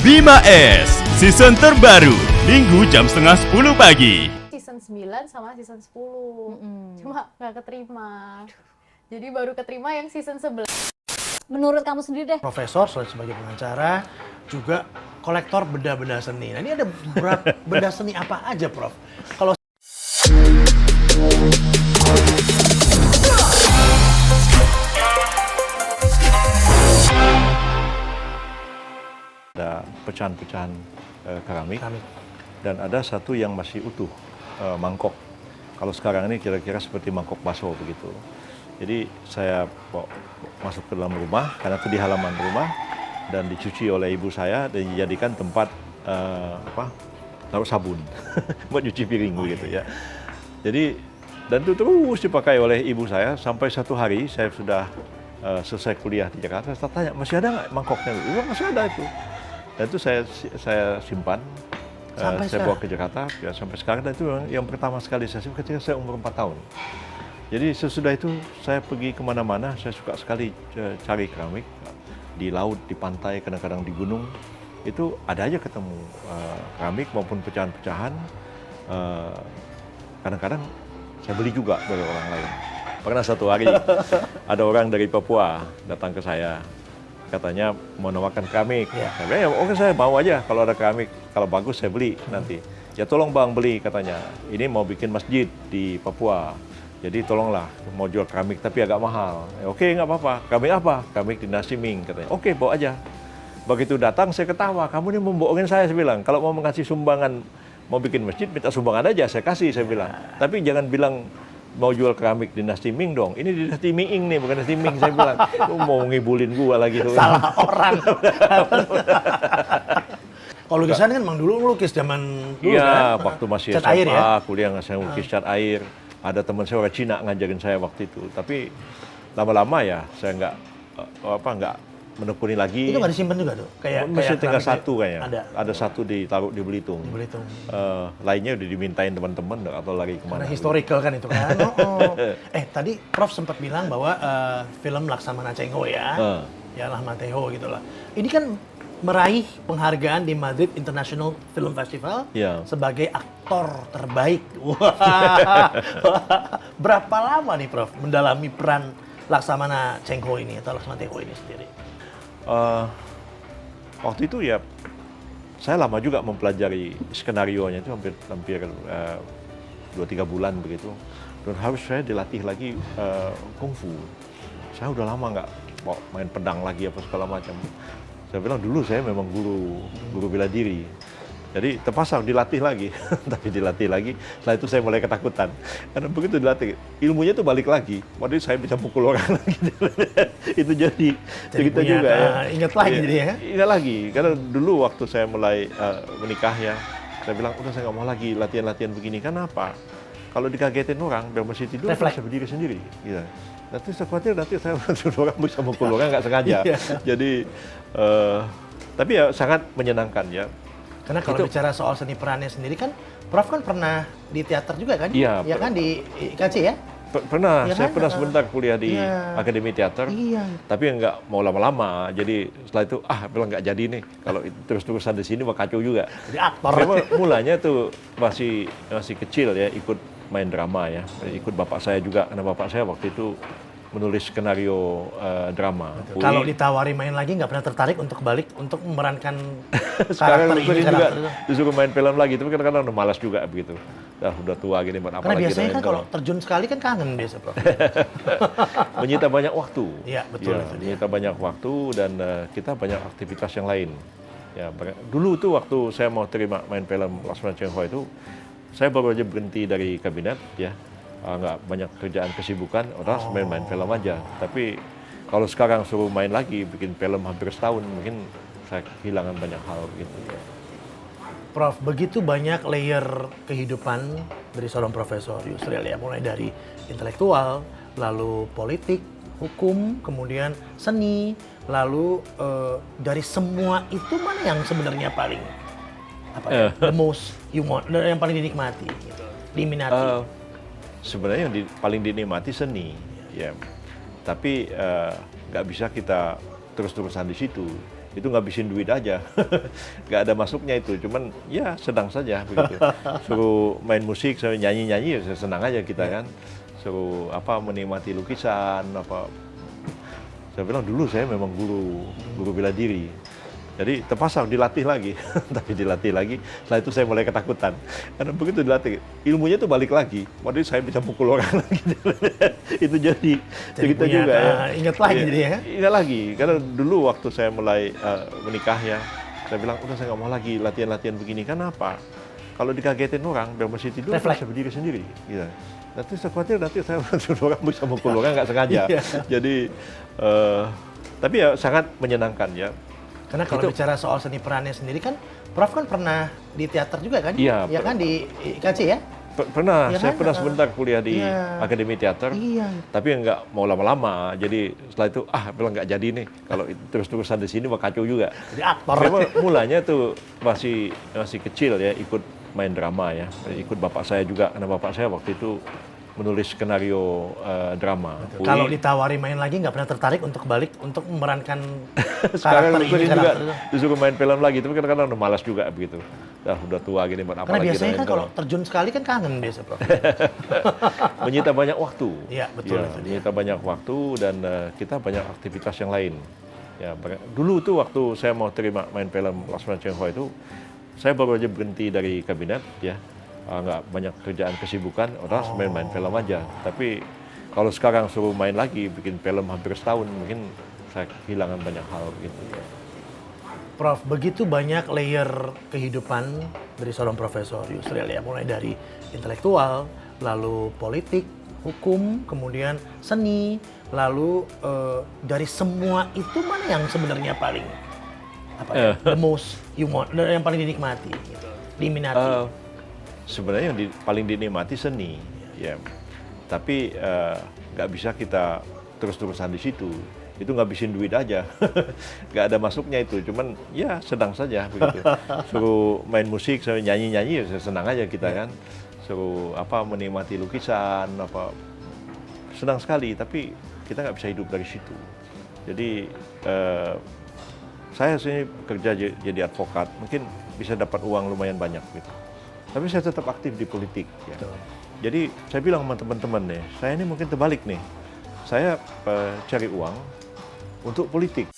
Bima S, season terbaru, Minggu jam setengah 10 pagi. Season 9 sama season 10, cuma nggak keterima. Jadi baru keterima yang season 11. Menurut kamu sendiri deh. Profesor sebagai pengacara, juga kolektor benda-benda seni. Nah ini ada beberapa benda seni apa aja, Prof? Kalau ada pecahan-pecahan keramik dan ada satu yang masih utuh, mangkok. Kalau sekarang ini kira-kira seperti mangkok bakso begitu. Jadi saya masuk ke dalam rumah karena itu di halaman rumah dan dicuci oleh ibu saya dan dijadikan tempat taruh sabun buat cuci piring begitu ya. Jadi dan itu terus dipakai oleh ibu saya sampai satu hari saya sudah selesai kuliah di Jakarta. Saya tanya masih ada nggak mangkoknya? Iya masih ada itu. Dan itu saya simpan, saya bawa ke Jakarta ya, sampai sekarang. Dan itu yang pertama sekali saya simpan ketika saya umur 4 tahun. Jadi sesudah itu saya pergi kemana-mana, saya suka sekali cari keramik di laut, di pantai, kadang-kadang di gunung. Itu ada aja ketemu keramik maupun pecahan-pecahan. Kadang-kadang saya beli juga dari orang lain. Pernah satu hari ada orang dari Papua datang ke saya. Katanya mau nawarkan keramik. Ya. Saya bilang, ya oke saya mau aja kalau ada keramik. Kalau bagus saya beli nanti. Ya tolong bang beli katanya. Ini mau bikin masjid di Papua. Jadi tolonglah mau jual keramik tapi agak mahal. Ya, oke nggak apa-apa. Keramik apa? Keramik dinasti Ming katanya. Oke bawa aja. Begitu datang saya ketawa. Kamu ini membohongin saya bilang. Kalau mau mengasih sumbangan mau bikin masjid minta sumbangan aja saya kasih saya bilang. Tapi jangan bilang mau jual keramik dinasti Ming dong. Ini dinasti Ming nih, bukan dinasti Ming. Saya bilang, lu mau ngibulin gua lagi tuh. salah orang. Kalau lukisan kan memang dulu ngelukis zaman dulu iya, kan? waktu masih Cat SMA, air ya? kuliah saya lukis cat air. Ada teman saya orang Cina ngajarin saya waktu itu. Tapi lama-lama ya saya nggak menekuni lagi. Itu nggak disimpan juga tuh? Masih tinggal satu kayaknya. Ada satu ditaruh di Belitung. di Belitung. Lainnya udah dimintain teman-teman atau lari kemana. Karena historical kan itu kan. Tadi Prof sempat bilang bahwa film Laksamana Cheng Ho ya, ya lah Mateo gitulah. Ini kan meraih penghargaan di Madrid International Film Festival sebagai aktor terbaik. Wah, berapa lama nih Prof mendalami peran Laksamana Cheng Ho ini atau Laksamana Cheng Ho ini sendiri? Waktu itu ya saya lama juga mempelajari skenarionya itu hampir 2-3 bulan begitu dan harus saya dilatih lagi kungfu. Saya udah lama nggak mau main pedang lagi apa segala macam. Saya bilang dulu saya memang guru bela diri. Jadi terpaksa dilatih lagi, tapi dilatih lagi. Setelah itu saya mulai ketakutan. Karena begitu dilatih, ilmunya itu balik lagi. Waktu itu saya bisa pukul orang lagi. Itu jadi cerita juga ya. Ingat lagi jadi ya? Ingat lagi, karena dulu waktu saya mulai menikah ya, saya bilang udah saya nggak mau lagi latihan-latihan begini. Kenapa? Kalau dikagetin orang, biar masih tidur, saya bisa berdiri sendiri. Gitu. Nanti saya khawatir nanti saya orang bisa mukul orang nggak sengaja. Jadi, tapi ya sangat menyenangkan ya. Karena kalau bicara soal seni perannya sendiri kan, Prof kan pernah di teater juga kan? Iya. Ya kan di IKC ya? Pernah, ya saya kan? pernah sebentar kuliah di Akademi Teater. Iya. Tapi nggak mau lama-lama. Jadi setelah itu, bilang nggak jadi nih. Kalau terus-terusan di sini, kacau juga. Jadi aktor. Memang mulanya tuh masih kecil ya, ikut main drama ya. Ikut bapak saya juga, karena bapak saya waktu itu menulis skenario drama. Kalau ditawari main lagi nggak pernah tertarik untuk balik untuk memerankan sekarang karakter ini juga disuruh main film lagi, tapi kadang-kadang udah malas juga begitu. Udah tua gini buat apa lagi. Karena biasanya kan kalau terjun sekali kan kangen biasa, Prof. Menyita banyak waktu. Iya, betul itu dia. Menyita banyak waktu dan kita banyak aktivitas yang lain. Ya, dulu tuh waktu saya mau terima main film Laksamana Cheng Ho itu, saya baru aja berhenti dari kabinet ya. Nggak banyak kerjaan kesibukan, orang main film aja. Tapi kalau sekarang suruh main lagi, bikin film hampir setahun, mungkin saya kehilangan banyak hal gitu. Prof, begitu banyak layer kehidupan dari seorang Profesor Yusril ya, mulai dari intelektual, lalu politik, hukum, kemudian seni, lalu dari semua itu mana yang sebenarnya paling the most you want, yang paling dinikmati, gitu, diminati? Sebenarnya yang paling dinikmati seni, ya. Tapi nggak bisa kita terus-terusan di situ. itu ngabisin duit aja, nggak ada masuknya itu, cuman ya sedang saja begitu. Suruh main musik, suruh nyanyi-nyanyi, ya senang aja kita kan. Suruh menikmati lukisan, Saya bilang dulu saya memang guru bela diri. Jadi terpaksa dilatih lagi, tapi dilatih lagi. Setelah itu saya mulai ketakutan, karena begitu dilatih, ilmunya tuh balik lagi. Waktu itu saya bisa pukul orang lagi. Itu jadi cerita juga ya. Ingat lagi jadi ya? Ingat lagi, karena dulu waktu saya mulai menikah ya, saya bilang udah saya nggak mau lagi latihan-latihan begini. Kenapa? Kalau dikagetin orang, biar masih tidur, saya bisa berdiri sendiri. Gitu. Nanti saya khawatir nanti saya orang bisa mukul orang nggak sengaja. Jadi, tapi ya sangat menyenangkan ya. Karena kalau bicara soal seni perannya sendiri kan, Prof kan pernah di teater juga kan? Iya. Ya kan di IKC ya? Pernah, ya saya kan? pernah sebentar kuliah di Iya. Akademi Teater. Iya. Tapi nggak mau lama-lama. Jadi setelah itu, bilang nggak jadi nih. Kalau terus-terusan di sini mah kacau juga. Jadi aktor. Memang mulanya tuh masih kecil ya, ikut main drama ya. Ikut bapak saya juga, karena bapak saya waktu itu menulis skenario drama. Kalau ditawari main lagi nggak pernah tertarik untuk balik untuk memerankan sekarang karakter ini juga karakter itu. disuruh main film lagi, tapi kadang-kadang udah malas juga begitu. Udah tua gini buat apa Karena lagi biasanya main kan kalau film. terjun sekali kan kangen biasa Prof. Menyita banyak waktu. Iya, betul, Ya, itu dia. menyita banyak waktu dan kita banyak aktivitas yang lain. Ya, dulu tuh waktu saya mau terima main film Laksamana Cheng Ho itu, saya baru aja berhenti dari kabinet ya. Nggak banyak kerjaan kesibukan, orang main film aja. Tapi kalau sekarang suruh main lagi, bikin film hampir setahun, mungkin saya kehilangan banyak hal gitu. Prof, begitu banyak layer kehidupan dari seorang Profesor Yusril ya, mulai dari intelektual, lalu politik, hukum, kemudian seni, lalu dari semua itu mana yang sebenarnya paling the most you want, yang paling dinikmati, gitu, diminati? Sebenarnya yang paling dinikmati seni, ya. Tapi nggak bisa kita terus-terusan di situ. Itu ngabisin duit aja, nggak ada masuknya itu. Cuman ya sedang saja begitu. Suruh main musik, suruh nyanyi-nyanyi, ya senang aja kita kan. Suruh menikmati lukisan, senang sekali. Tapi kita nggak bisa hidup dari situ. Jadi saya sini kerja jadi advokat, mungkin bisa dapat uang lumayan banyak gitu. Tapi saya tetap aktif di politik. Ya. Jadi saya bilang sama teman-teman nih, saya ini mungkin terbalik nih. Saya cari uang untuk politik.